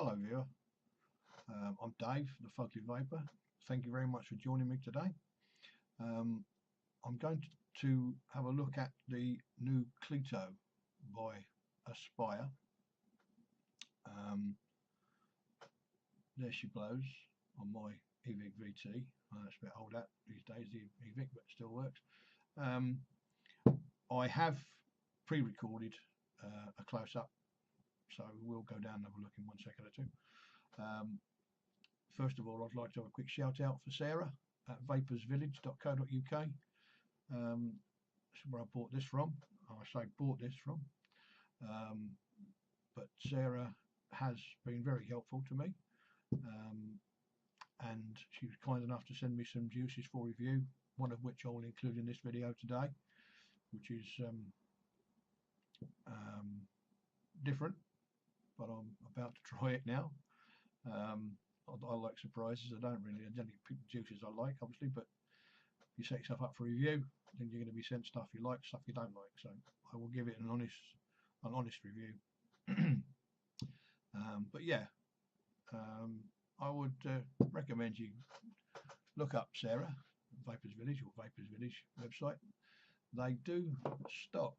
Hello viewer, I'm Dave, the Fugly Vapor. Thank you very much for joining me today. I'm going to have a look at the new Cleito by Aspire. There she blows on my EVIC VT. I know it's a bit old out these days, the EVIC, but it still works. I have pre-recorded a close-up, so we'll go down and have a look in 1 second or two. First of all, I'd like to have a quick shout out for Sarah at vapersvillage.co.uk. That's where I bought this from. I say bought this from, but Sarah has been very helpful to me, and she was kind enough to send me some juices for review, one of which I'll include in this video today, which is different, but I'm about to try it now. I like surprises. I don't generally pick juices I like, obviously, but if you set yourself up for review, then you're going to be sent stuff you like, stuff you don't like. So I will give it an honest review. But yeah, I would recommend you look up Sarah, Vapers Village or Vapers Village website. They do stock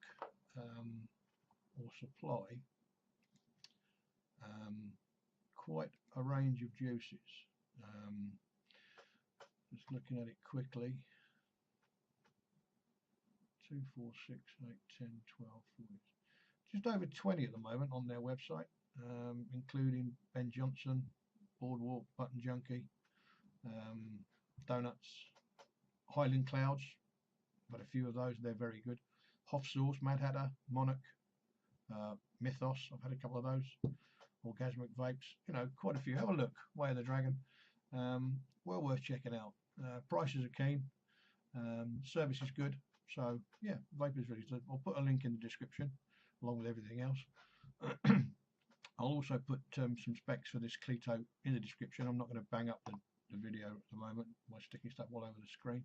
or supply quite a range of juices. Just looking at it quickly, 2, 4, 6, 8, 10, 12, 14, just over 20 at the moment on their website, including Ben Johnson, Boardwalk, Button Junkie, Donuts, Highland Clouds, but a few of those, they're very good. Hoff Sauce, Mad Hatter, Monarch, Mythos, I've had a couple of those. Orgasmic Vapes, you know, quite a few. Have a look. Way of the Dragon, well worth checking out. Prices are keen, service is good. So yeah, Vapers Village. I'll put a link in the description along with everything else. I'll also put some specs for this Cleito in the description. I'm not going to bang up the video at the moment by sticking stuff all over the screen.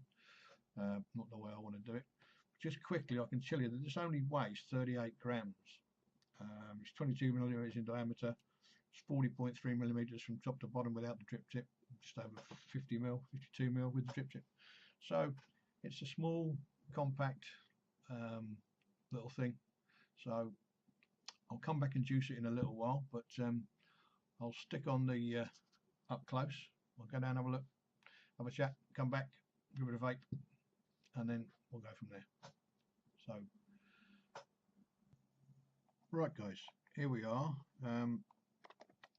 Not the way I want to do it. Just quickly, I can tell you that this only weighs 38 grams. It's 22 millimeters in diameter. It's 40.3 millimeters from top to bottom without the drip tip. Just over 50 mil, 52 mil with the drip tip. So it's a small, compact little thing. So I'll come back and juice it in a little while, but I'll stick on the up close. I'll go down, have a look, have a chat, come back, give it a vape, and then we'll go from there. So right guys, here we are,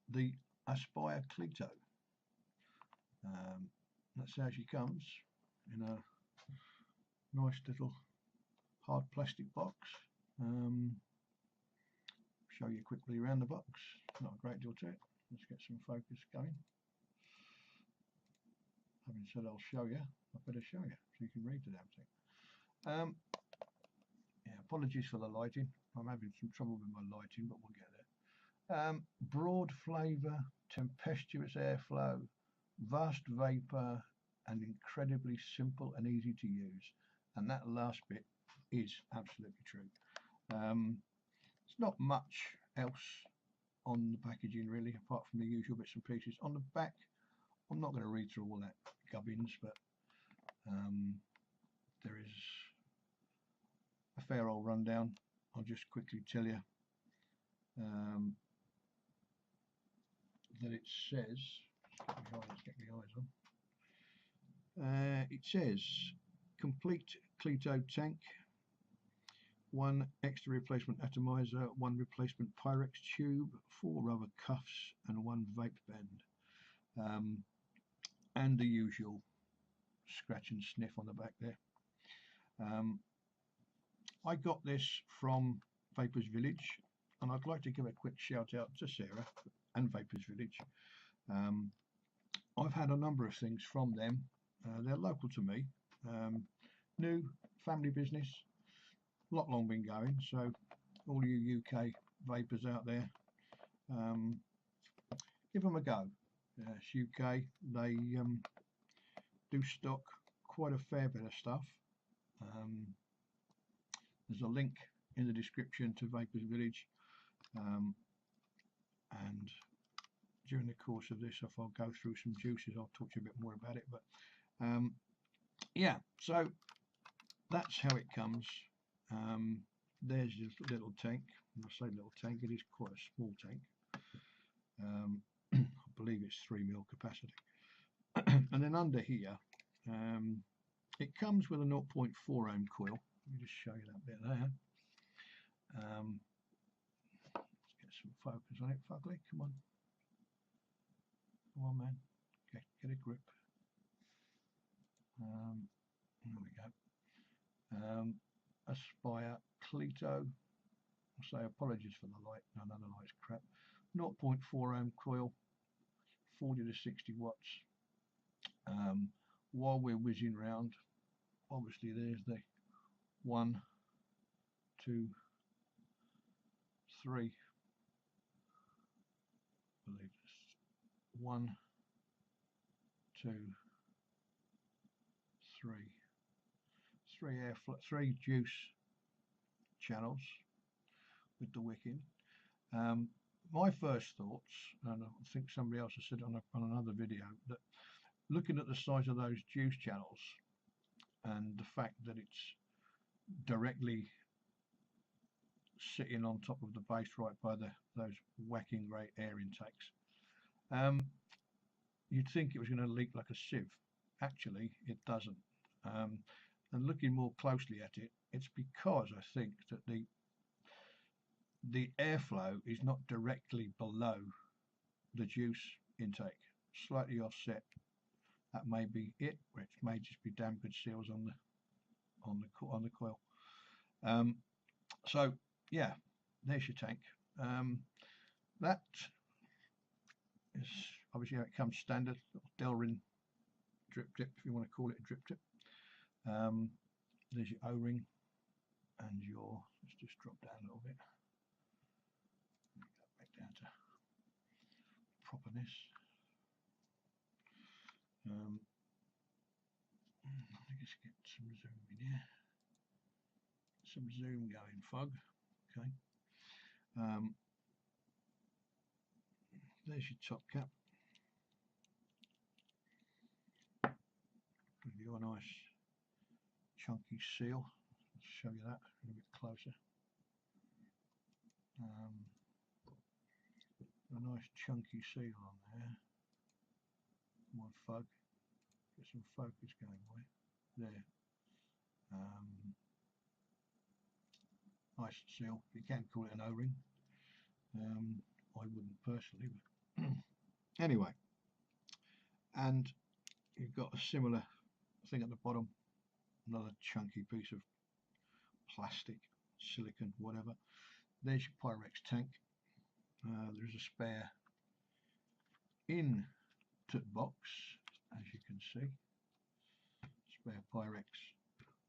the Aspire Cleito. That's how she comes, in a nice little hard plastic box. Show you quickly around the box, not a great deal to it. Let's get some focus going. Having said I'll show you, I better show you so you can read the damn thing. Yeah, apologies for the lighting. I'm having some trouble with my lighting, but we'll get there. Broad flavour, tempestuous airflow, vast vapour, and incredibly simple and easy to use. And that last bit is absolutely true. There's not much else on the packaging really, apart from the usual bits and pieces. On the back, I'm not going to read through all that gubbins, but there is a fair old rundown. I'll just quickly tell you that it says, get my eyes on. It says complete Cleito tank, 1 extra replacement atomizer, 1 replacement Pyrex tube, 4 rubber cuffs, and 1 vape bend, and the usual scratch and sniff on the back there. I got this from Vapers Village, and I'd like to give a quick shout out to Sarah and Vapers Village. I've had a number of things from them. They're local to me, new family business, not long been going, so all you UK vapors out there, give them a go. It's UK, they do stock quite a fair bit of stuff. There's a link in the description to Vapers Village, and during the course of this, if I'll go through some juices, I'll talk to you a bit more about it. But yeah, so that's how it comes. There's your little tank. When I say little tank, it is quite a small tank. I believe it's 3 ml capacity. And then under here, it comes with a 0.4 ohm coil. Let me just show you that bit there. Let's get some focus on it, Fugly. Come on. Come on, man. Get a grip. There we go. Aspire Cleito. I'll say apologies for the light. No, the light's crap. 0.4 ohm coil, 40 to 60 watts. While we're whizzing round, obviously there's the 1, 2, 3. I believe it's 1, 2, 3. 3 juice channels with the wick in. My first thoughts, and I think somebody else has said on another video, that looking at the size of those juice channels and the fact that it's directly sitting on top of the base right by those whacking great air intakes, you'd think it was going to leak like a sieve. Actually, it doesn't. And looking more closely at it, it's because I think that the airflow is not directly below the juice intake, slightly offset. That may be it, or it may just be damn good seals on the coil. So yeah, there's your tank. That is obviously how it comes standard. Delrin drip tip, if you want to call it a drip tip. There's your O-ring and your, let's just drop down a little bit. Go back down to properness. Let me just get some zoom in here. Some zoom going, Fug. Okay. There's your top cap. Give you a nice chunky seal. I'll show you that a bit closer. A nice chunky seal on there. Come on, Fug. Get some focus going, boy. There. Nice seal. You can call it an O-ring. I wouldn't personally, but anyway. And you've got a similar thing at the bottom. Another chunky piece of plastic, silicon, whatever. There's your Pyrex tank. There's a spare in the box, as you can see. Spare Pyrex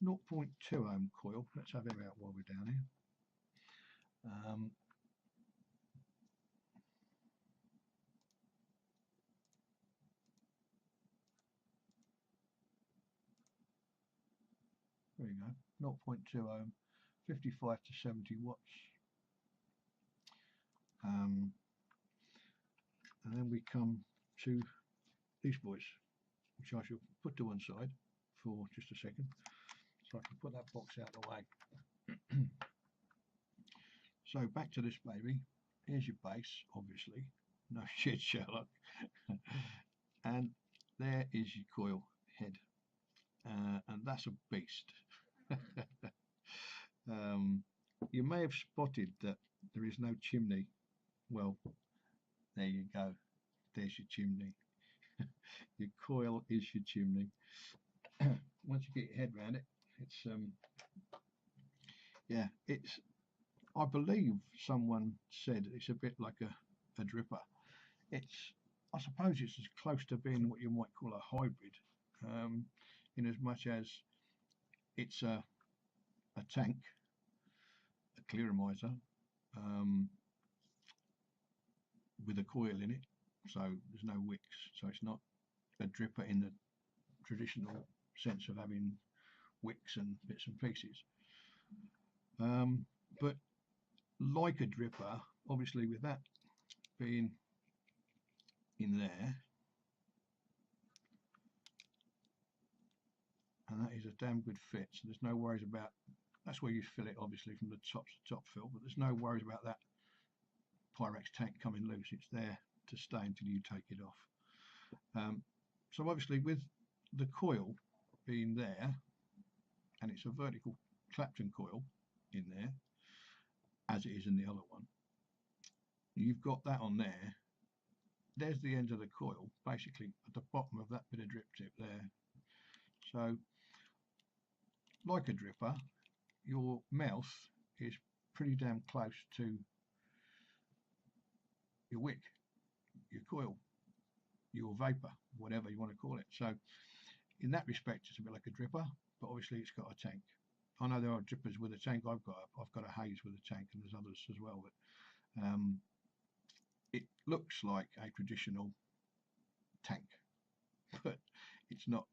0.2 ohm coil. Let's have it out while we're down here. There you go, 0.2 ohm, 55 to 70 watts. And then we come to these boys, which I shall put to one side for just a second, so I can put that box out of the way. So back to this baby. Here's your base, obviously. No shit, Sherlock. And there is your coil head. And that's a beast. You may have spotted that there is no chimney. Well, there you go. There's your chimney. Your coil is your chimney. Once you get your head around it, it's yeah, it's, I believe someone said it's a bit like a dripper. It's, I suppose it's as close to being what you might call a hybrid, in as much as it's a tank, a clearomizer, with a coil in it, so there's no wicks, so it's not a dripper in the traditional sense of having wicks and bits and pieces. But like a dripper, obviously with that being in there, and that is a damn good fit, so there's no worries about, that's where you fill it obviously from the top to top fill, but there's no worries about that Pyrex tank coming loose. It's there to stay until you take it off. So obviously with the coil being there, and it's a vertical Clapton coil in there as it is in the other one, you've got that on there. There's the end of the coil basically at the bottom of that bit of drip tip there. So like a dripper, your mouth is pretty damn close to your wick, your coil, your vapor, whatever you want to call it. So in that respect it's a bit like a dripper, but obviously it's got a tank. I know there are drippers with a tank. I've got a haze with a tank, and there's others as well, but it looks like a traditional tank, but it's not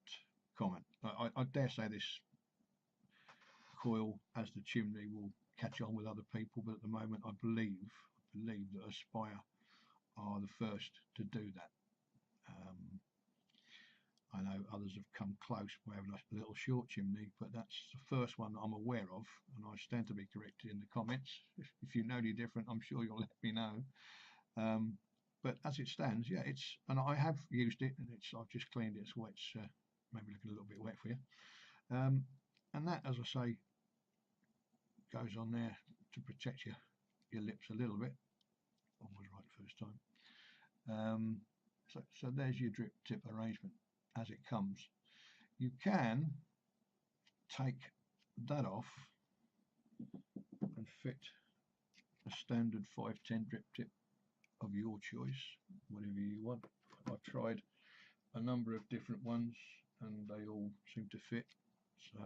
common. I dare say this coil as the chimney will catch on with other people, but at the moment I believe that Aspire are the first to do that. I know others have come close by having a little short chimney, but that's the first one that I'm aware of, and I stand to be corrected in the comments. If you know any different, I'm sure you'll let me know. But as it stands, yeah, it's, and I have used it, and I've just cleaned it, so it's maybe looking a little bit wet for you. And that, as I say, goes on there to protect your lips a little bit. I was right first time. So there's your drip tip arrangement as it comes. You can take that off and fit a standard 510 drip tip of your choice, whatever you want. I've tried a number of different ones and they all seem to fit, so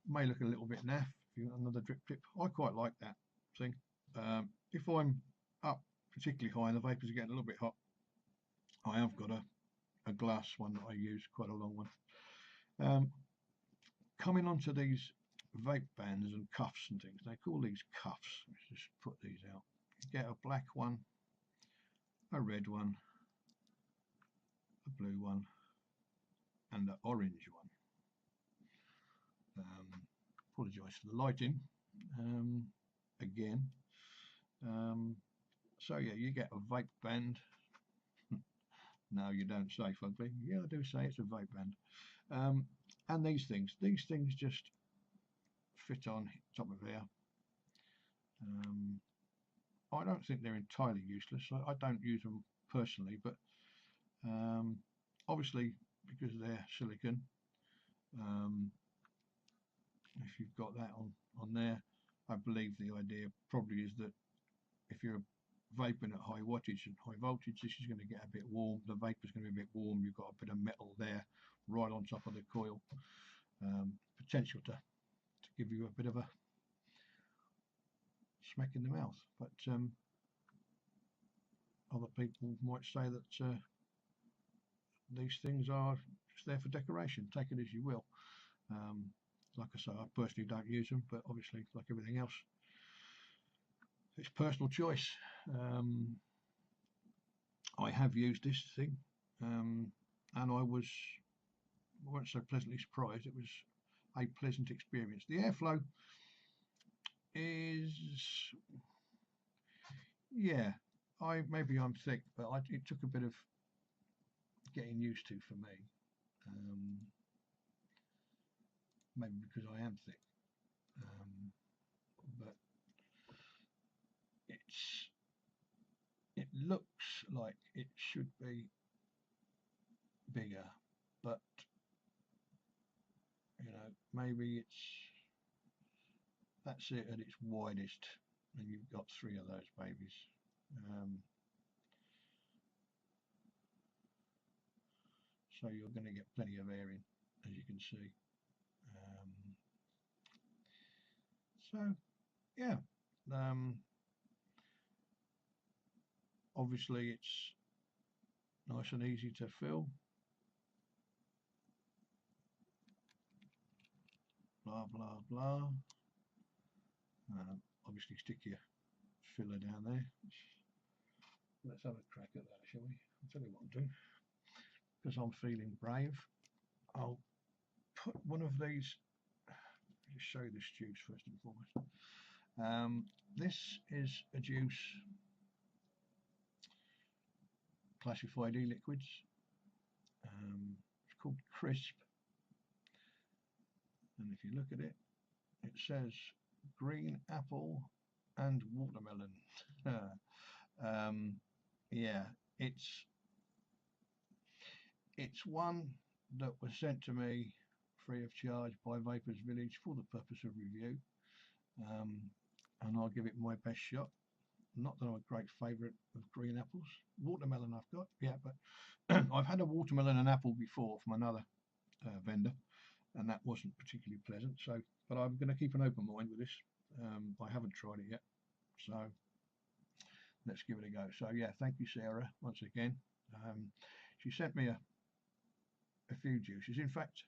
may look a little bit naff if you want another drip tip. I quite like that thing. If I'm up particularly high and the vapors are getting a little bit hot, I have got a glass one that I use, quite a long one. Coming onto these vape bands and cuffs and things, they call these cuffs. Let's just put these out. You get a black one, a red one, a blue one, and an orange one. Apologise for the lighting again. So yeah, you get a vape band. No, you don't say, fugly. Yeah, I do say it's a vape band. And these things just fit on top of here. I don't think they're entirely useless. I don't use them personally, but obviously because they're silicon, if you've got that on there, I believe the idea probably is that if you're vaping at high wattage and high voltage, this is going to get a bit warm. The vapor's going to be a bit warm. You've got a bit of metal there right on top of the coil. Potential to give you a bit of a smack in the mouth, but other people might say that these things are just there for decoration. Take it as you will. Like I say, I personally don't use them, but obviously, like everything else, it's personal choice. I have used this thing, and I wasn't so pleasantly surprised. It was a pleasant experience. The airflow is, yeah, maybe I'm thick, but it took a bit of getting used to for me. Maybe because I am thick, but it looks like it should be bigger, but you know, maybe that's it at its widest, and you've got 3 of those babies. So you're going to get plenty of air in, as you can see. So yeah, obviously it's nice and easy to fill. Blah blah blah. Obviously stick your filler down there. Let's have a crack at that, shall we? I'll tell you what I'll do, because I'm feeling brave. I'll put one of these, just show you this juice first and foremost. This is a juice classified e-liquids. It's called Crisp, and if you look at it, it says green apple and watermelon. Yeah, it's one that was sent to me free of charge by Vapers Village for the purpose of review, and I'll give it my best shot. Not that I'm a great favourite of green apples. Watermelon I've got, yeah, but I've had a watermelon and apple before from another vendor, and that wasn't particularly pleasant. So, but I'm going to keep an open mind with this. I haven't tried it yet, so let's give it a go. So yeah, thank you, Sarah, once again. She sent me a few juices. In fact,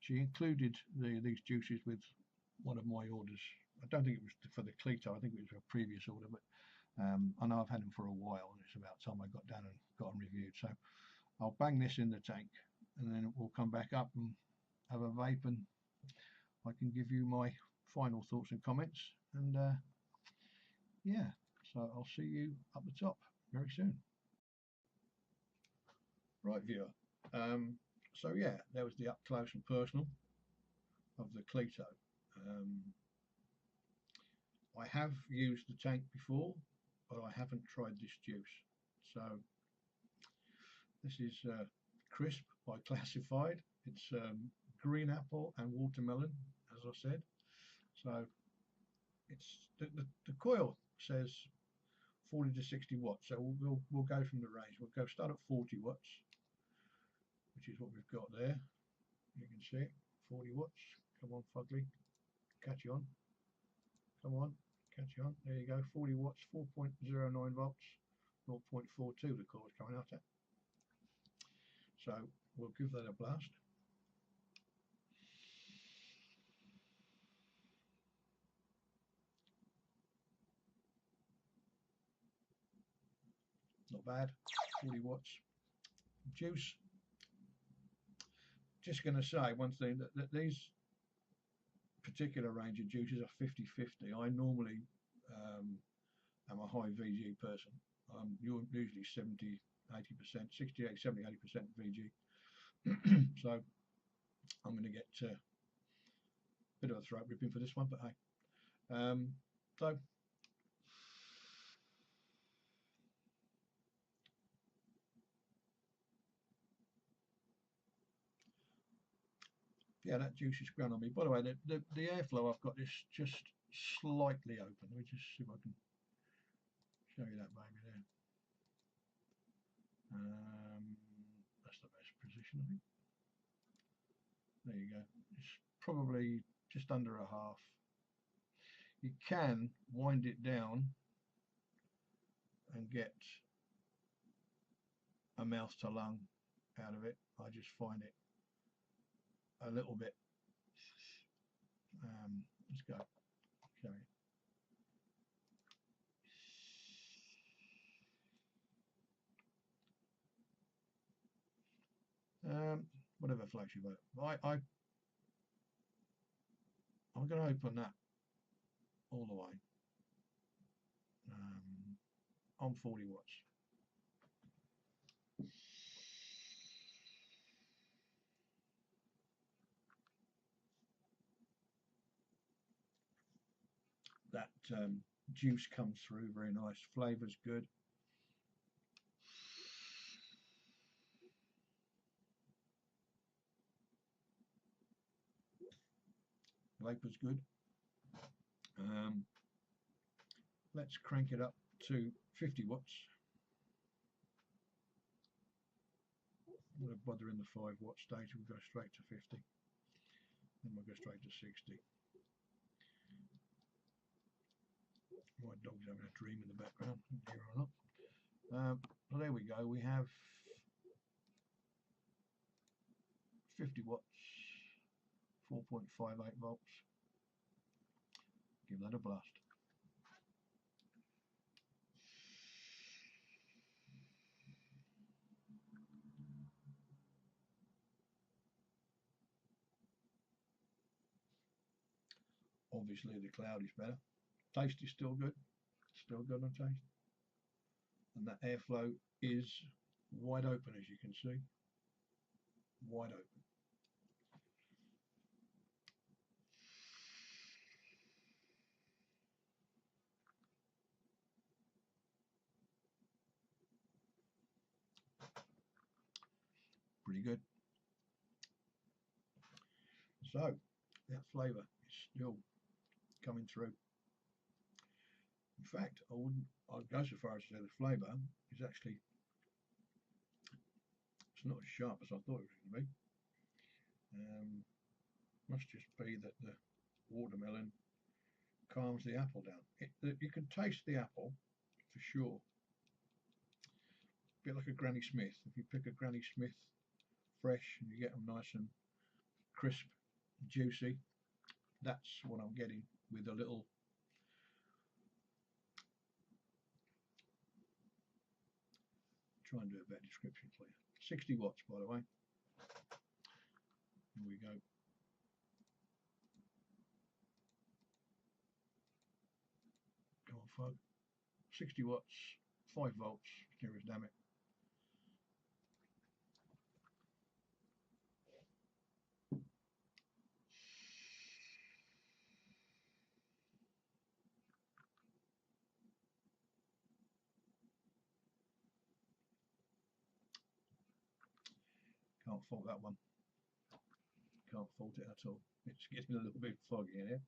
she included these juices with one of my orders. I don't think it was for the Cleito, I think it was a previous order, but I know I've had them for a while, and it's about time I got down and got them reviewed. So I'll bang this in the tank, and then we'll come back up and have a vape, and I can give you my final thoughts and comments. And yeah, so I'll see you up the top very soon. Right, viewer. So yeah, there was the up close and personal of the Cleito. I have used the tank before, but I haven't tried this juice. So this is Crisp by Classified. It's green apple and watermelon, as I said. So it's the coil says 40 to 60 watts. So we'll go from the range. We'll go start at 40 watts, which is what we've got there. You can see it, 40 watts. Come on, Fugly, catch you on. Come on, catch you on. There you go, 40 watts, 4.09 volts, 0.42 the coil's coming out at. So we'll give that a blast. Not bad, 40 watts. Juice. Just going to say one thing, that these particular range of juices are 50-50. I normally am a high VG person. You're usually 70, 80%, 68, 70, 80% VG. So I'm going to get a bit of a throat ripping for this one, but hey. So yeah, that juice is grown on me. By the way, the airflow I've got is just slightly open. Let me just see if I can show you that baby there. That's the best position, I think. There you go. It's probably just under a half. You can wind it down and get a mouth to lung out of it. I just find it a little bit. Let's go. Show you. Whatever floats your boat. I'm going to open that all the way on 40 watts. That juice comes through very nice. Flavour's good. Vapor's good. Let's crank it up to 50 watts. I'm going to bother in the 5 watt stage. We'll go straight to 50. Then we'll go straight to 60. My dog's having a dream in the background, here or not. So there we go. We have 50 watts, 4.58 volts. Give that a blast. Obviously the cloud is better. Taste is still good on taste, and that airflow is wide open, as you can see, wide open. Pretty good. So that flavour is still coming through. In fact, I'd go so far as to say the flavour is actually, it's not as sharp as I thought it was going to be. Must just be that the watermelon calms the apple down. You can taste the apple for sure. A bit like a Granny Smith. If you pick a Granny Smith fresh and you get them nice and crisp, juicy, that's what I'm getting with a little try and do a better description for you. 60 watts, by the way. Here we go. Come on, folk. 60 watts, 5 volts, serious damn it. Can't fault that one. Can't fault it at all. It's getting a little bit foggy in here.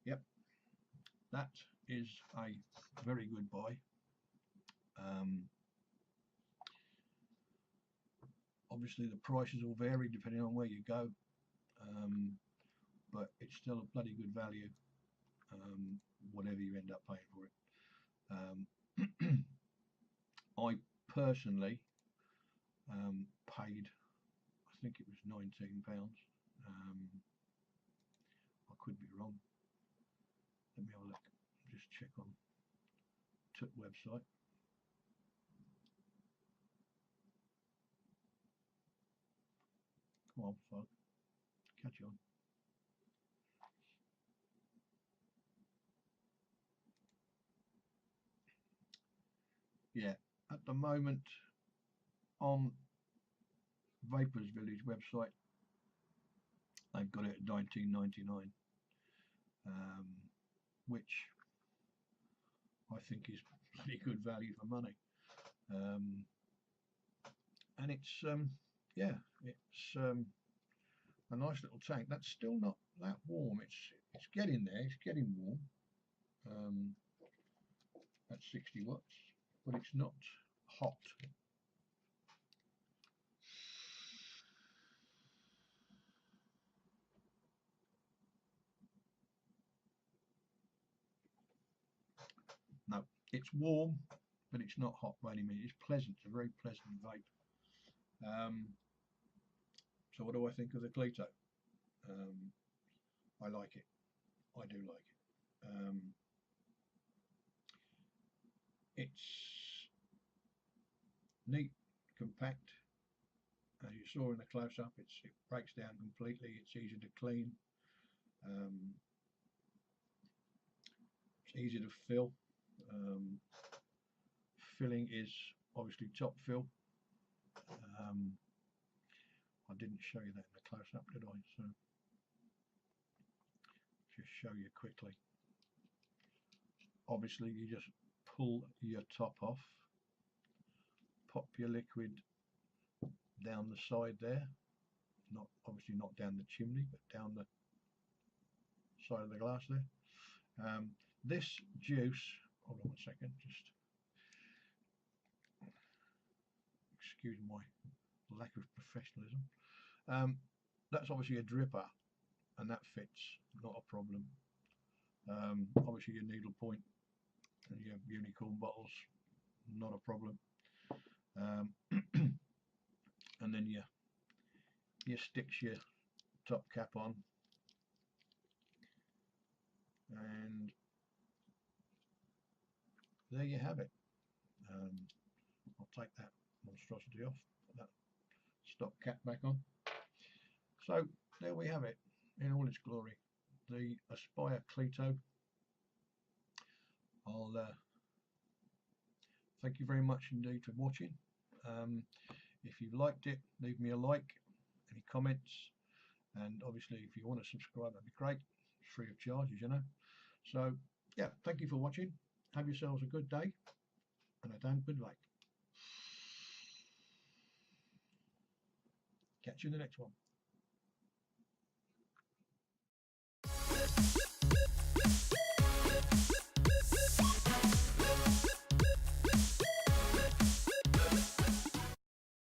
Yep, that is a very good buy. Obviously the prices will vary depending on where you go, but it's still a bloody good value, whatever you end up paying for it. I personally paid, I think it was £19. I could be wrong. Let me have a look. Just check on TUT website. Come on, folk. Catch on. Yeah, at the moment on Vapers Village website, they've got it at £19.99, which I think is bloody good value for money. And it's yeah, it's a nice little tank. That's still not that warm. It's getting there. It's getting warm. At 60 watts, but it's not hot. No, it's warm, but it's not hot by any means. It's pleasant. It's a very pleasant vape. So what do I think of the Cleito? I like it. I do like it. It's neat, compact. As you saw in the close-up, it breaks down completely. It's easy to clean. It's easy to fill. Filling is obviously top fill. I didn't show you that in the close-up, did I? So just show you quickly. Obviously, you just pull your top off, pop your liquid down the side there. Not obviously not down the chimney, but down the side of the glass there. This juice, hold on 1 second, just excuse my lack of professionalism. That's obviously a dripper, and that fits, not a problem. Obviously your needle point and your unicorn bottles, not a problem. And then you sticks your top cap on, and there you have it. I'll take that monstrosity off, put that stop cap back on. So there we have it in all its glory, the Aspire Cleito. I'll thank you very much indeed for watching. If you liked it, leave me a like, any comments, and obviously if you want to subscribe, that'd be great. It's free of charge, as you know. So yeah, thank you for watching. Have yourselves a good day and a damn good night. Catch you in the next one.